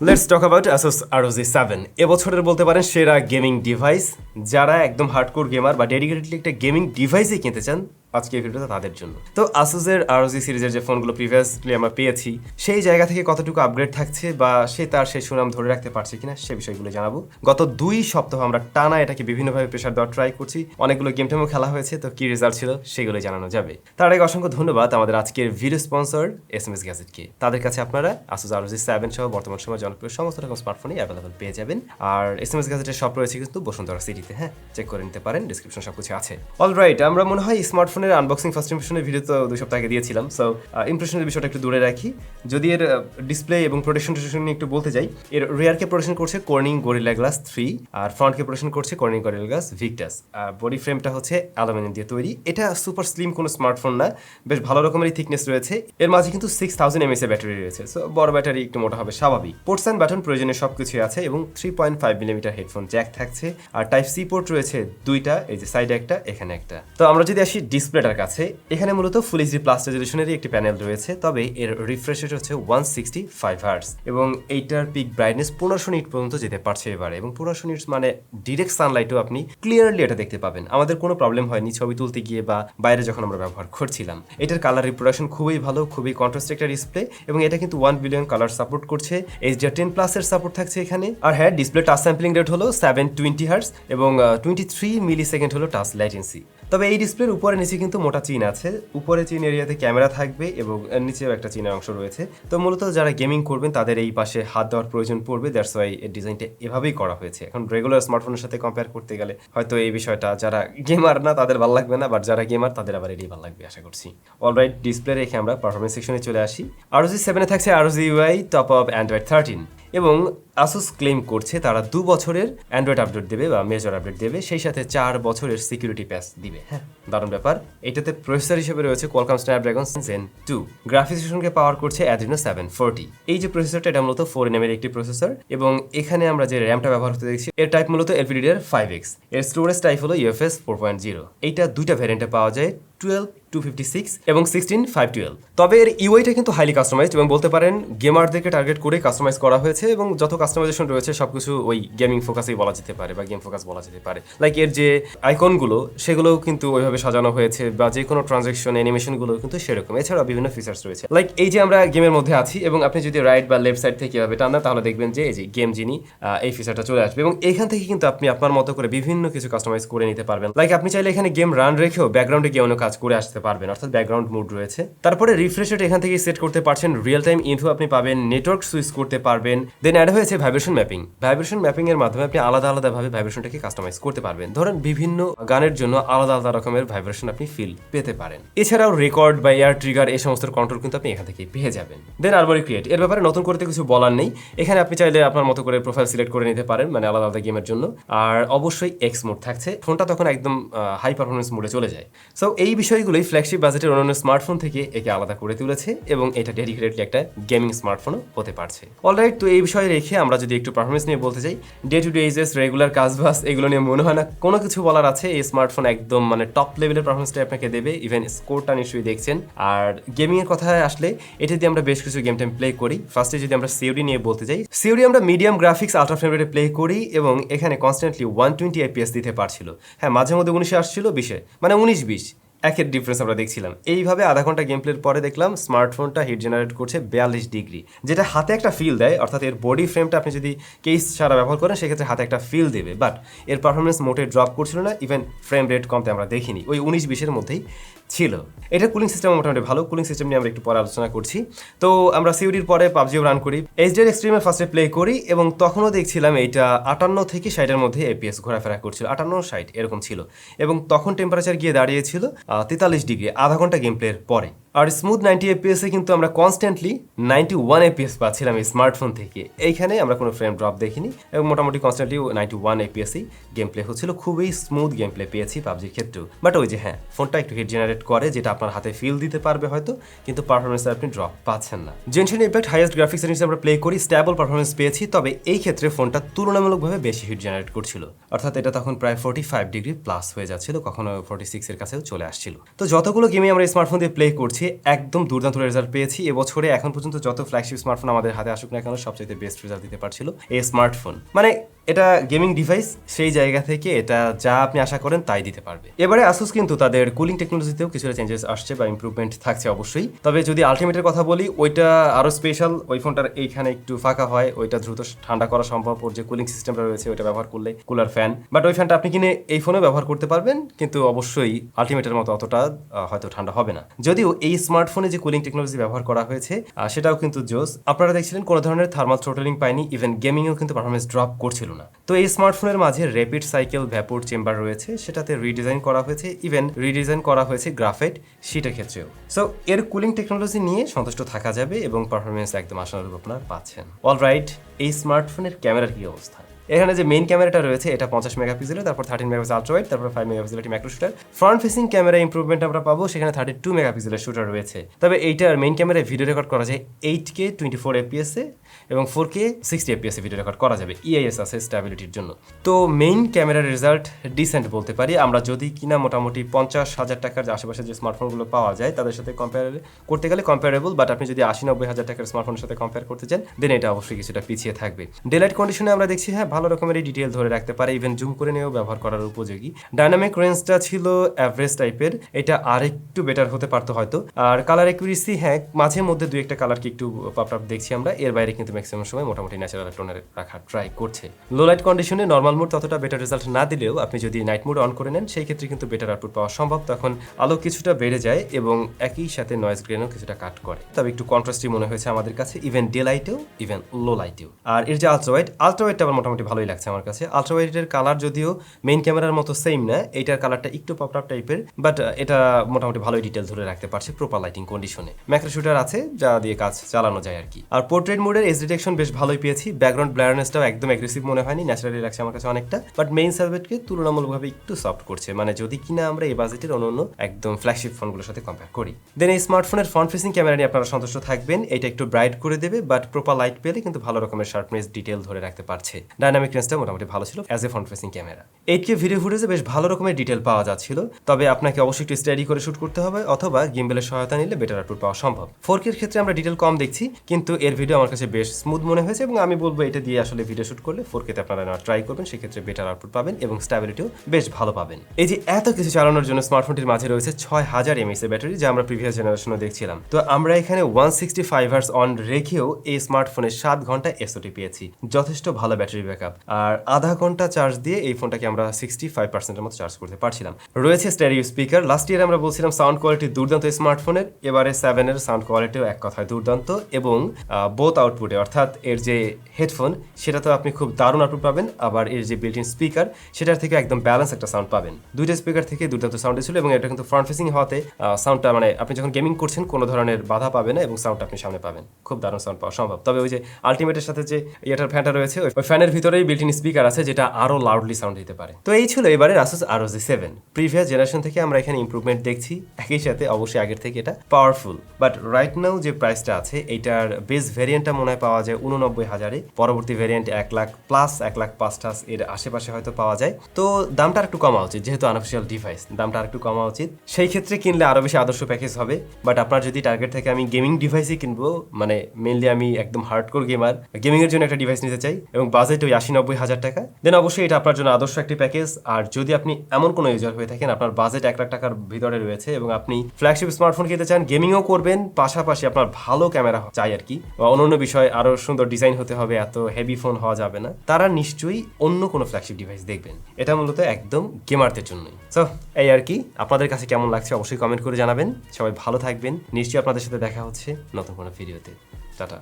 Let's talk about Asus ROG 7 এবছরের বলতে পারেন সেরা গেমিং ডিভাইস। যারা একদম হার্ডকোর গেমার বা ডেডিকেটেডলি একটা গেমিং ডিভাইসই কিনতে চান, আজকে এই ভিডিওটা তাদের জন্য। তো Asus-এর ROG সিরিজের যে ফোনগুলো প্রিভিয়াসলি আমরা পেয়েছি, সেই জায়গা থেকে কতটুকু আপগ্রেড থাকছে বা সে তার সেই সুনাম ধরে রাখতে পারছে কিনা সে বিষয়গুলো জানাবো। গত 2 সপ্তাহ আমরা টানা এটাকে বিভিন্নভাবে প্রেশার দেওয়ার ট্রাই করছি, অনেকগুলো গেম টেমও খেলা হয়েছে, তো কি রেজাল্ট ছিল সেগুলো জানানো যাবে। তার আগে অসংখ্য ধন্যবাদ আমাদের আজকের ভিডিও স্পন্সর SMS গ্যাজেটকে। তাদের কাছে আপনারা Asus ROG 7 সহ বর্তমান সময় জনপ্রিয় সমস্ত রকম স্মার্টফোনই অ্যাভেলেবল পেয়ে যাবেন। আর SMS গ্যাজেটের শপ রয়েছে কিন্তু বসুন্ধরা সিটিতে, হ্যাঁ, চেক করে নিতে পারেন, ডিসক্রিপশন সবকিছু আছে। অলরাইট, আমরা মনে হয় স্মার্টফোনের আনবক্সিং ফার্স্ট ইমপ্রেশনের ভিডিও তো 2 সপ্তাহ আগে দিয়েছিলাম, সো ইমপ্রেশনের বিষয়টা একটু দূরে রাখি। যদি এর ডিসপ্লে এবং প্রোটেকশন নিয়ে একটু বলতে যাই, এর রিয়ারকে প্রোটেকশন করছে কর্নিং গরিলা গ্লাস 3, আর ফ্রন্টকে প্রোটেকশন করছে কর্নিং গরিলা গ্লাস ভিক্টাস। আর বডি ফ্রেমটা হচ্ছে অ্যালুমিনিয়াম দিয়ে তৈরি। এটা সুপার স্লিম কোনো স্মার্টফোন না, বেশ ভালো রকমেরই থিকনেস রয়েছে। এর মাঝে কিন্তু 6000 mAh এর ব্যাটারি রয়েছে, সো বড় ব্যাটারি একটু মোটা হবে স্বাভাবিক। পোর্টস অ্যান্ড বাটন প্রয়োজনীয় সবকিছু আছে এবং 3.5mm হেডফোন জ্যাক থাকছে। আর টাইপ সি পোর্ট রয়েছে 2টা, এই যে সাইডে একটা, এখানে একটা। তো আমরা যদি আসি ডিসপ্লেটার কাছে, এখানে মূলত ফুল এইচডি প্লাস রেজলিউশনেরই একটি প্যানেল রয়েছে, তবে এর রিফ্রেশ রেট হচ্ছে 165 হার্টজ এবং এইটার পিক ব্রাইটনেস 1500 নিট পর্যন্ত যেতে পারছে এবারে। এবং 1500 নিটস মানে ডিরেক্ট সানলাইটও আপনি ক্লিয়ারলি এটা দেখতে পাবেন। আমাদের কোনো প্রবলেম হয়নি ছবি তুলতে গিয়ে বা বাইরে যখন আমরা ব্যবহার করছিলাম। এটার কালার রিপ্রোডাকশন খুবই ভালো, খুবই কন্ট্রাস্ট একটা ডিসপ্লে এবং এটা কিন্তু 1 বিলিয়ন কালার সাপোর্ট করছে। HDR10+ এর সাপোর্ট থাকছে এখানে। আর হ্যাঁ, ডিসপ্লে টাচ স্যাম্পলিং রেট হলো 720 হার্টজ এবং 23 মিলিসেকেন্ড হলো টাচ ল্যাটেন্সি। তবে এই ডিসপ্লের উপরে নিচে কিন্তু মোটা চিন আছে। উপরে চিন এরিয়াতে ক্যামেরা থাকবে এবং নিচেও একটা চিনের অংশ রয়েছে। তো মূলত যারা গেমিং করবেন তাদের এই পাশে হাত দেওয়ার প্রয়োজন পড়বে, দ্যাটস ওয়াই এর ডিজাইনটা এভাবেই করা হয়েছে। এখন রেগুলার স্মার্টফোনের সাথে কম্পেয়ার করতে গেলে হয়তো এই বিষয়টা যারা গেমার না তাদের ভালো লাগবে না, বাট যারা গেমার তাদের আবার এটাই ভালো লাগবে আশা করছি। অলরাইট, ডিসপ্লে রেখে আমরা পারফরমেন্স সেকশনে চলে আসি। ROG 7 এ থাকছে ROG UI top of Android 13 এবং Asus ক্লেম করছে তারা 2 বছরের অ্যান্ড্রয়েড আপডেট দেবে বা মেজর আপডেট দেবে, সেই সাথে 4 বছরের সিকিউরিটি প্যাচ দিবে। হ্যাঁ, দারুণ ব্যাপার। এটাতে প্রসেসর হিসেবে রয়েছে Qualcomm Snapdragon Gen 2, গ্রাফিক্সকে পাওয়ার করছে Adreno 740। এই যে প্রসেসরটা, এটা মূলত 4nm এর একটি প্রসেসর এবং এখানে আমরা যে র্যামটা ব্যবহার করতে দেখছি এর টাইপ মূলত LPDDR5X। এর স্টোরেজ টাইপ হলো UFS 4.0। এইটা 2টা ভ্যারিয়েন্টে পাওয়া যায়, 12 256 এবং 16 512। তবে এর ইউআইটা কিন্তু হাইলি কাস্টমাইজড এবং বলতে পারেন গেমারদেরকে টার্গেট করে কাস্টমাইজ করা হয়েছে এবং যত কাস্টমাইজেশন রয়েছে সবকিছু ওই গেমিং ফোকাসেই বলা যেতে পারে বা গেম ফোকাস বলা যেতে পারে। লাইক এর যে আইকনগুলো সেগুলোও কিন্তু ওইভাবে সাজানো হয়েছে বা যে কোনো ট্রানজ্যাকশন অ্যানিমেশনগুলো কিন্তু সেরকম। এছাড়াও বিভিন্ন ফিচার্স রয়েছে, লাইক এই যে আমরা গেমের মধ্যে আছি এবং আপনি যদি রাইট বা লেফট সাইড থেকে এভাবে টান দেন তাহলে দেখবেন যে এই যে গেম যিনি, এই ফিচারটা চলে আসবে এবং এখান থেকে কিন্তু আপনি আপনার মতো করে বিভিন্ন কিছু কাস্টমাইজ করে নিতে পারবেন। লাইক আপনি চাইলে এখানে গেম রান রেখেও ব্যাকগ্রাউন্ডে গিয়ে অন্য কাজ করে আসতে পারবেন, অর্থাৎ ব্যাকগ্রাউন্ড মুড রয়েছে। তারপরে রিফ্রেশ রেট এখান থেকে সেট করতে পারছেন, রিয়েল টাইম ইনফো আপনি পাবেন, নেটওয়ার্ক সুইচ করতে পারবেন। দেন অ্যাড হয়েছে ভাইব্রেশন ম্যাপিং। ভাইব্রেশন ম্যাপিং এর মাধ্যমে আপনি আলাদা আলাদাভাবে ভাইব্রেশনটাকে কাস্টমাইজ করতে পারবেন। ধরেন বিভিন্ন গানের জন্য আলাদা আলাদা রকমের ভাইব্রেশন আপনি ফিল পেতে পারেন। এছাড়াও রেকর্ড বা এয়ার ট্রিগার এই সমস্ত কন্ট্রোল কিন্তু আপনি এখান থেকে পেয়ে যাবেন। দেন আরবারি ক্রিয়েট, এর ব্যাপারে নতুন করতে কিছু বলার নেই। এখানে আপনি চাইলে আপনার মতো করে প্রোফাইল সিলেক্ট করে নিতে পারেন, মানে আলাদা আলাদা গেমের জন্য। আর অবশ্যই এক্স মোড থাকছে, ফোনটা তখন একদম হাই পারফরমেন্স মোডে চলে যায়। সো এই বিষয়গুলোই ফ্ল্যাগশিপ বাজেটের অন্যান্য স্মার্টফোন থেকে একে আলাদা করে তুলেছে এবং এটা ডেডিকেটেডলি একটা গেমিং স্মার্টফোনও হতে পারছে। অলরাইট, তো এই বিষয়ে রেখে আমরা যদি একটু পারফরমেন্স নিয়ে বলতে চাই, day to day uses, regular কাজবাজ, এগুলো নিয়ে মনে হয় না কোনো কিছু বলার আছে। এই স্মার্টফোন একদম মানে টপ লেভেলের পারফরমেন্সটা আপনাকে দেবে, ইভেন স্কোরটা নিশ্চয়ই দেখছেন। আর গেমিং এর কথায় আসলে এটা দিয়ে আমরা বেশ কিছু গেম টাইম প্লে করি। ফার্স্টে যদি আমরা সিওডি নিয়ে বলতে যাই, সিওডি আমরা মিডিয়াম গ্রাফিক্স আলট্রা ফ্রেম রেটে প্লে করি এবং এখানে কনস্ট্যান্টলি 120 FPS দিতে পারছিল। হ্যাঁ, মাঝে মধ্যে 19 আসছিল, 20 মানে 19-20 একের ডিফারেন্স আমরা দেখছিলাম। এইভাবে আধা ঘন্টা গেম প্লের পরে দেখলাম স্মার্টফোনটা হিট জেনারেট করছে 42 ডিগ্রি, যেটা হাতে একটা ফিল দেয়। অর্থাৎ এর বডি ফ্রেমটা আপনি যদি কেস ছাড়া ব্যবহার করেন সেক্ষেত্রে হাতে একটা ফিল দেবে, বাট এর পারফরমেন্স মোটে ড্রপ করছিল না, ইভেন ফ্রেম রেট কমতে আমরা দেখিনি, ওই 19-20-এর মধ্যেই ছিল। এটা কুলিং সিস্টেম মোটামুটি ভালো। কুলিং সিস্টেম নিয়ে আমরা একটু পরে আলোচনা করছি। তো আমরা সিওডির পরে পাবজিও রান করি, HDR এক্সট্রিমে ফার্স্টে প্লে করি এবং তখনও দেখছিলাম এইটা 58 থেকে 60-এর মধ্যে FPS ঘোরাফেরা করছিল, 58-60 এরকম ছিল এবং তখন টেম্পারেচার গিয়ে দাঁড়িয়েছিল 43 ডিগ্রি আধা ঘন্টা গেম প্লের পরে। আর স্মুথ 90 FPS এ কিন্তু আমরা কনস্ট্যান্টলি 91 FPS পাচ্ছিলাম এই স্মার্টফোন থেকে। এইখানে আমরা কোনো ফ্রেম ড্রপ দেখিনি এবং মোটামুটি কনস্ট্যান্টলি 91 FPS এই গেম প্লে হচ্ছিল। খুবই স্মুথ গেম প্লে পেয়েছি পাবজির ক্ষেত্রেও। বাট ওই যে হ্যাঁ, ফোনটা একটু হিট জেনারেট করে, যেটা আপনার হাতে ফিল দিতে পারবে হয়তো, কিন্তু পারফরমেন্সে আপনি ড্রপ পাচ্ছেন না। জেনশন ইম্প্যাক্ট হাইয়েস্ট গ্রাফিক্স সেটিংসে আমরা প্লে করি, স্টেবল পারফরমেন্স পেয়েছি, তবে এই ক্ষেত্রে ফোনটা তুলনামূলকভাবে বেশি হিট জেনারেট করছিল। অর্থাৎ এটা তখন প্রায় 45 ডিগ্রি প্লাস হয়ে যাচ্ছিল, কখনো 46 এর কাছেও চলে আসছিল। তো যতগুলো গেমে আমরা স্মার্টফোন দিয়ে প্লে করছি বলছি একদম দুর্দান্ত রেজাল্ট পেয়েছি এবছরে এখন পর্যন্ত যত ফ্ল্যাগশিপ স্মার্টফোন আমাদের হাতে আসুক না কেন সবচেয়ে বেস্ট রেজাল্ট দিতে পারছিল এই স্মার্টফোন। মানে এটা গেমিং ডিভাইস, সেই জায়গা থেকে এটা যা আপনি আশা করেন তাই দিতে পারবে। এবারে আসুস কিন্তু তাদের কুলিং টেকনোলজিতেও কিছুটা চেঞ্জেস আসছে বা ইমপ্রুভমেন্ট থাকছে অবশ্যই। তবে যদি আলটিমেটের কথা বলি ওইটা আরো স্পেশাল, ওই ফোনটার এইখানে একটু ফাঁকা হয়, ওইটা দ্রুত ঠান্ডা করা সম্ভব, ওর যে কুলিং সিস্টেমটা রয়েছে ওইটা ব্যবহার করলে কুলার ফ্যান, বাট ওই ফ্যানটা আপনি কিনে এই ফোনে ব্যবহার করতে পারবেন, কিন্তু অবশ্যই আলটিমেটের মতো অতটা হয়তো ঠান্ডা হবে না। যদিও এই স্মার্টফোনে যে কুলিং টেকনোলজি ব্যবহার করা হয়েছে সেটাও কিন্তু জোস। আপনারা দেখছিলেন কোনো ধরনের থার্মাল থ্রোটলিং পায়নি, ইভেন গেমিংয়েও কিন্তু পারফরমেন্স ড্রপ করছিল না। তো এই স্মার্টফোনের মাঝে র্যাপিড সাইকেল ভ্যাপোর চেম্বার রয়েছে, সেটাতে রিডিজাইন করা হয়েছে, ইভেন রিডিজাইন করা হয়েছে গ্রাফাইট শীটের ক্ষেত্রেও। সো এর কুলিং টেকনোলজি নিয়ে সন্তুষ্ট থাকা যাবে এবং পারফরমেন্স একদম আশানুরূপ আপনারা পাচ্ছেন। অলরাইট, এই স্মার্টফোনের ক্যামেরার কি অবস্থা? এখানে যে মেইন ক্যামেরাটা রয়েছে এটা 50 মেগাপিক্সেলের, তারপর 13 মেগাপিক্সেল আলট্রা ওয়াইড, তারপর 5 মেগাপিক্সেলের একটি macro shooter. Front facing camera improvement আমরা পাবো, সেখানে 32 মেগাপিক্সেলের শুটার রয়েছে। তবে এইটার মেইন ক্যামেরায় ভিডিও রেকর্ড করা যায় 8K 24 FPS এ এবং 4K 60 FPS এ ভিডিও রেকর্ড করা যাবে। EIS আছে স্ট্যাবিলিটির জন্য। তো মেইন ক্যামেরার রেজাল্ট ডিসেন্ট বলতে পারি আমরা, যদি কিনা মোটামুটি 50,000 টাকার যে আশেপাশে যে স্মার্টফোনগুলো পাওয়া যায় তাদের সাথে কম্পেয়ার করতে গেলে কম্পেয়ারেবল, বাট আপনি যদি 80-90 হাজার টাকার স্মার্টফোনের সাথে কম্পেয়ার করতে চান দেন এটা অবশ্যই কিছুটা পিছিয়ে থাকবে। ডেলাইট কন্ডিশনে আমরা দেখছি হ্যাঁ ভালো রকমের ডিটেল ধরে রাখতে পারে, ইভেন জুম করে নিয়েও ব্যবহার করার উপযোগী। ডাইনামিক রেঞ্জটা ছিল অ্যাভারেজ টাইপের, এটা আরেকটু বেটার হতে পারতো হয়তো। আর কালার অ্যাকুরেসি হ্যাঁ মাঝে মধ্যে দুই একটা কালারকে একটু পপ আপ দেখছি আমরা, এর বাইরে কিন্তু ম্যাক্সিমাম সময় মোটামুটি ন্যাচারাল টোনে রাখার ট্রাই করছে। লো লাইট কন্ডিশনে নর্মাল মোড ততটা বেটার রেজাল্ট না দিলেও আপনি যদি নাইট মোড অন করে নেন সেই ক্ষেত্রে কিন্তু বেটার আউটপুট পাওয়া সম্ভব, তখন আলো কিছুটা বেড়ে যায় এবং একই সাথে নয়েজ গ্রেনও কিছুটা কাট করে। তবে একটু কন্ট্রাস্টি মনে হয়েছে আমাদের কাছে, ইভেন ডে লাইটেও ইভেন লো লাইটেও। আর এর যে আলট্রা ওয়াইডটা আমার মোটামুটি ভালোই লাগছে আমার কাছে। আলট্রা ওয়াইডের কালার যদিও মেইন ক্যামেরার মতো সেম না, এইটার কালারটা একটু পপ আপ টাইপের, বাট এটা মোটামুটি ভালোই ডিটেল ধরে রাখতে পারছে প্রপার লাইটিং কন্ডিশনে। ম্যাক্রো শুটার আছে যা দিয়ে কাজ চালানো যায় আর কি। আর পোর্ট্রেট মোডের এজ ডিটেকশন বেশ ভালোই পেয়েছি, ব্যাকগ্রাউন্ড ব্লারনেসটাও একদম অ্যাগ্রেসিভ মনে হয়নি, ন্যাচারালি লাগছে আমার কাছে অনেকটা, বাট মেইন সার্ভেটকে তুলনামূলকভাবে একটু সফট করছে, মানে যদি কিনা আমরা এই বাজেটের অন্য একদম ফ্ল্যাগশিপ ফোনগুলোর সাথে কম্পেয়ার করি। দেন এই স্মার্টফোনের ফ্রন্ট ফেসিং ক্যামেরা নিয়ে আপনারা সন্তুষ্ট থাকবেন, এটা একটু ব্রাইট করে দেবে, বাট প্রপার লাইট পেলে কিন্তু ভালো রকমের শার্পনেস ডিটেল ধরে রাখতে পারছে। ডাইনামিক রেঞ্জটা মোটামুটি ভালো ছিল as a front facing camera. 8K video ফুটেজে বেশ ভালো রকমের ডিটেল পাওয়া যাচ্ছিল, তবে আপনাকে অবশ্যই একটু স্টাডি করে শুট করতে হবে অথবা গিম্বেলের সহায়তা নিলে বেটার আউটপুট পাওয়া সম্ভব। 4K এর ক্ষেত্রে আমরা ডিটেল কম দেখছি, কিন্তু এর ভিডিও আমার কাছে বেশ স্মুথ মনে হয়েছে এবং আমি বলবো এটা দিয়ে আসলে ভিডিও শুট করলে 4K তে আপনারা ট্রাই করবেন, সেক্ষেত্রে বেটার আউটপুট পাবেন এবং স্ট্যাবিলিটিও বেশ ভালো পাবেন। এই যে এত কিছু চালানোর জন্য স্মার্টফোনটির মাঝে রয়েছে 6000 mAh এর ব্যাটারি, যা আমরা প্রিভিয়াস জেনারেশনে দেখছিলাম। তো আমরা এখানে 165 Hz অন রেখেও এই স্মার্টফোনে 7 ঘন্টা SOT পেয়েছি, যথেষ্ট ভালো ব্যাটারি ব্যাকআপ। আর আধা ঘন্টা চার্জ দিয়ে এই ফোনটাকে আমরা 65%-এর মতো চার্জ করতে পারছিলাম। রয়েছে স্টেরিও স্পিকার, লাস্ট ইয়ার আমরা বলছিলাম সাউন্ড কোয়ালিটি দুর্দান্ত স্মার্টফোনের, এবারে 7 এর সাউন্ড কোয়ালিটিও এক কথায় দুর্দান্ত এবং বোথ আউটপুটে অর্থাৎ এর যে হেডফোন সেটাতেও আপনি খুব দারুণ আউটপুট পাবেন, আবার এর যে বিল্ট ইন স্পিকার সেটার থেকে একদম ব্যালেন্স একটা সাউন্ড পাবেন। দুইটা স্পিকার থেকে দুর্দান্ত সাউন্ড ছিল এবং এটা কিন্তু ফ্রন্ট ফেসিং হওয়াতে সাউন্ডটা মানে আপনি যখন গেমিং করছেন কোনো ধরনের বাধা পাবে না এবং সাউন্ডটা আপনি সামনে পাবেন, খুব দারুণ সাউন্ড পাওয়া সম্ভব। তবে ওই যে আলটিমেটের সাথে যে এটার ফ্যানটা রয়েছে ওই ফ্যানের ভিতরেই বিল্ট ইন স্পিকার আছে যেটা আরো লাউডলি সাউন্ড দিতে পারে। তো এই ছিল এবারে Asus ROG 7। প্রিভিয়াস জেনারেশন থেকে আমরা এখানে ইমপ্রুভমেন্ট দেখছি, একই সাথে অবশ্যই আগের থেকে এটা পাওয়ারফুল, বাট রাইট নাও যে প্রাইসটা আছে এটার বেস ভেরিয়েন্টটা মনে হয় পাওয়া যায় 89,000-এ, পরবর্তী ভেরিয়েন্ট 1 লাখ প্লাস 1 লাখ 5 এর আশেপাশে হয়তো পাওয়া যায়। তো দামটা একটু কমা উচিত, যেহেতু আনঅফিশিয়াল ডিভাইস দামটা একটু কমা উচিত, সেই ক্ষেত্রে কিনলে আরো বেশি আদর্শ প্যাকেজ হবে। বাট আপনার যদি টার্গেট থেকে আমি গেমিং ডিভাইসই কিনবো, মানে মেইনলি আমি একদম হার্ডকোর গেমার, গেমিং এর জন্য একটা ডিভাইস নিতে চাই এবং বাজেট ওই 80-90 হাজার টাকা, দেন অবশ্যই এটা আপনার জন্য আদর্শ একটি প্যাকেজ। আর যদি আপনি এমন কোনো ইউজার হয়ে থাকেন আপনার বাজেট 1 লাখ টাকার ভিতরে রয়েছে এবং আপনি ফ্ল্যাগশিপ স্মার্টফোন কিনতে চান, গেমিংও করবেন, পাশাপাশি আপনার ভালো ক্যামেরা চাই আর কি, বা অন্য বিষয় আরো সুন্দর ডিজাইন হতে হবে, এত হেভি ফোন হওয়া যাবে না, তারা নিশ্চয়ই অন্য কোনো ফ্ল্যাগশিপ ডিভাইস দেখবেন। এটা মূলত একদম গেমারদের জন্যই। সো এই আর কি, আপনাদের কাছে কেমন লাগছে অবশ্যই কমেন্ট করে জানাবেন। সবাই ভালো থাকবেন, নিশ্চয়ই আপনাদের সাথে দেখা হচ্ছে নতুন কোনো ভিডিওতে। টাটা।